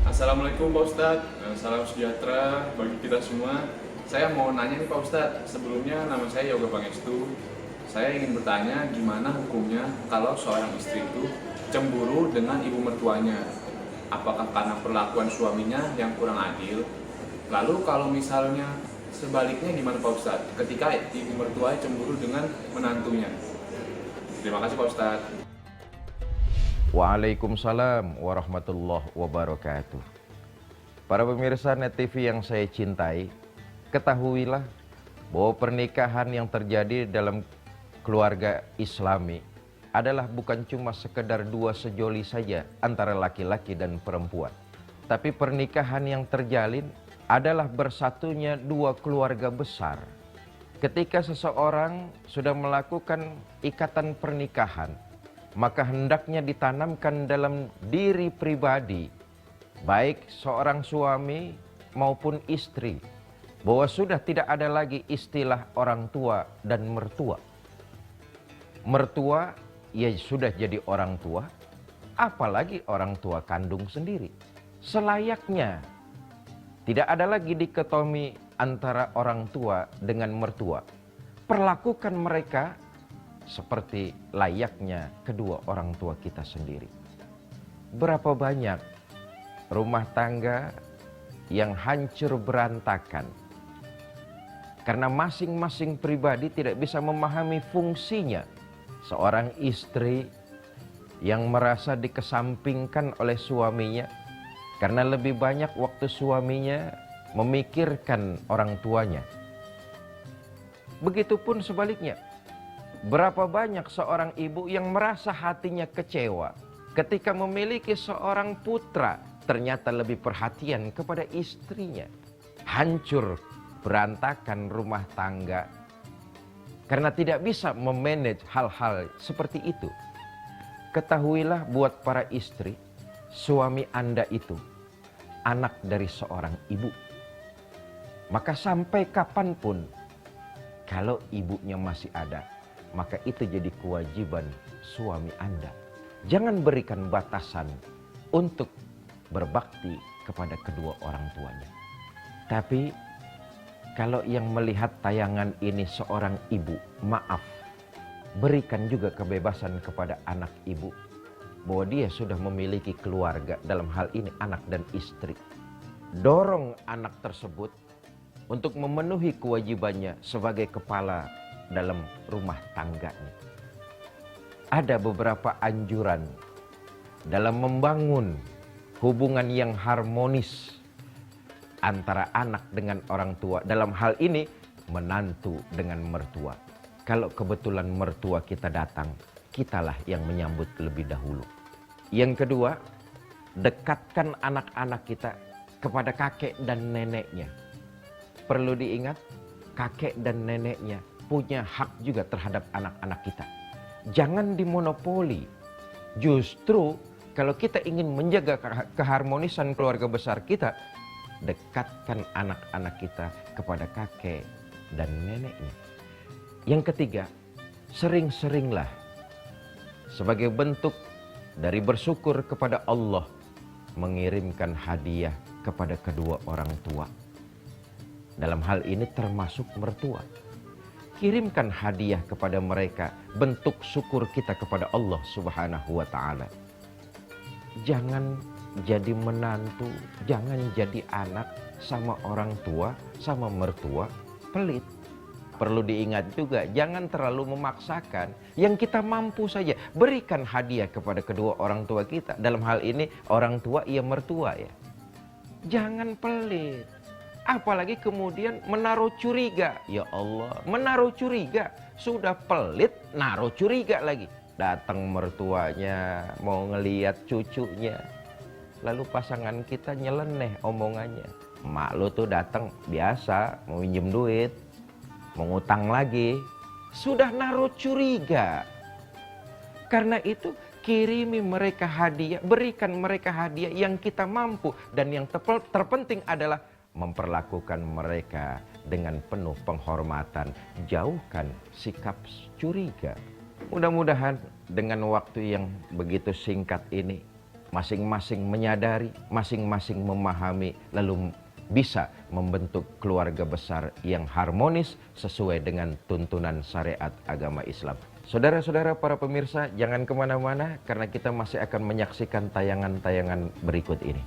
Assalamualaikum Pak Ustadz, salam sejahtera bagi kita semua. Saya mau nanya nih Pak Ustadz, sebelumnya nama saya Yoga Pangestu. Saya ingin bertanya gimana hukumnya kalau seorang istri itu cemburu dengan ibu mertuanya. Apakah karena perlakuan suaminya yang kurang adil? Lalu kalau misalnya sebaliknya gimana Pak Ustadz, ketika ibu mertuanya cemburu dengan menantunya? Terima kasih Pak Ustadz. Waalaikumsalam warahmatullahi wabarakatuh. Para pemirsa Net TV yang saya cintai, ketahuilah bahwa pernikahan yang terjadi dalam keluarga Islami adalah bukan cuma sekedar dua sejoli saja antara laki-laki dan perempuan. Tapi pernikahan yang terjalin adalah bersatunya dua keluarga besar. Ketika seseorang sudah melakukan ikatan pernikahan, maka hendaknya ditanamkan dalam diri pribadi, baik seorang suami maupun istri, bahwa sudah tidak ada lagi istilah orang tua dan mertua. Mertua ya sudah jadi orang tua, apalagi orang tua kandung sendiri. Selayaknya tidak ada lagi dikotomi antara orang tua dengan mertua. Perlakukan mereka seperti layaknya kedua orang tua kita sendiri. Berapa banyak rumah tangga yang hancur berantakan karena masing-masing pribadi tidak bisa memahami fungsinya. Seorang istri yang merasa dikesampingkan oleh suaminya karena lebih banyak waktu suaminya memikirkan orang tuanya. Begitupun sebaliknya. Berapa banyak seorang ibu yang merasa hatinya kecewa ketika memiliki seorang putra ternyata lebih perhatian kepada istrinya. Hancur, berantakan rumah tangga karena tidak bisa memanage hal-hal seperti itu. Ketahuilah buat para istri, suami Anda itu anak dari seorang ibu. Maka sampai kapanpun kalau ibunya masih ada, maka itu jadi kewajiban suami Anda. Jangan berikan batasan untuk berbakti kepada kedua orang tuanya. Tapi kalau yang melihat tayangan ini seorang ibu, maaf, berikan juga kebebasan kepada anak ibu bahwa dia sudah memiliki keluarga, dalam hal ini anak dan istri. Dorong anak tersebut untuk memenuhi kewajibannya sebagai kepala dalam rumah tangganya. Ada beberapa anjuran dalam membangun hubungan yang harmonis antara anak dengan orang tua. Dalam hal ini menantu dengan mertua. Kalau kebetulan mertua kita datang, kitalah yang menyambut lebih dahulu. Yang kedua, dekatkan anak-anak kita kepada kakek dan neneknya. Perlu diingat, kakek dan neneknya punya hak juga terhadap anak-anak kita. Jangan dimonopoli. Justru kalau kita ingin menjaga keharmonisan keluarga besar kita, dekatkan anak-anak kita kepada kakek dan neneknya. Yang ketiga, sering-seringlah sebagai bentuk dari bersyukur kepada Allah mengirimkan hadiah kepada kedua orang tua. Dalam hal ini termasuk mertua. Kirimkan hadiah kepada mereka, bentuk syukur kita kepada Allah Subhanahu wa Ta'ala. Jangan jadi menantu, jangan jadi anak sama orang tua, sama mertua pelit. Perlu diingat juga, jangan terlalu memaksakan. Yang kita mampu saja, berikan hadiah kepada kedua orang tua kita. Dalam hal ini orang tua, ya mertua ya. Jangan pelit. Apalagi kemudian menaruh curiga. Ya Allah, menaruh curiga. Sudah pelit, naruh curiga lagi. Datang mertuanya, mau ngeliat cucunya. Lalu pasangan kita nyeleneh omongannya. Mak lu tuh datang biasa, mau minjem duit, mau ngutang lagi. Sudah naruh curiga. Karena itu kirimi mereka hadiah, berikan mereka hadiah yang kita mampu. Dan yang terpenting adalah memperlakukan mereka dengan penuh penghormatan. Jauhkan sikap curiga. Mudah-mudahan dengan waktu yang begitu singkat ini, masing-masing menyadari, masing-masing memahami, lalu bisa membentuk keluarga besar yang harmonis sesuai dengan tuntunan syariat agama Islam. Saudara-saudara para pemirsa, jangan kemana-mana karena kita masih akan menyaksikan tayangan-tayangan berikut ini.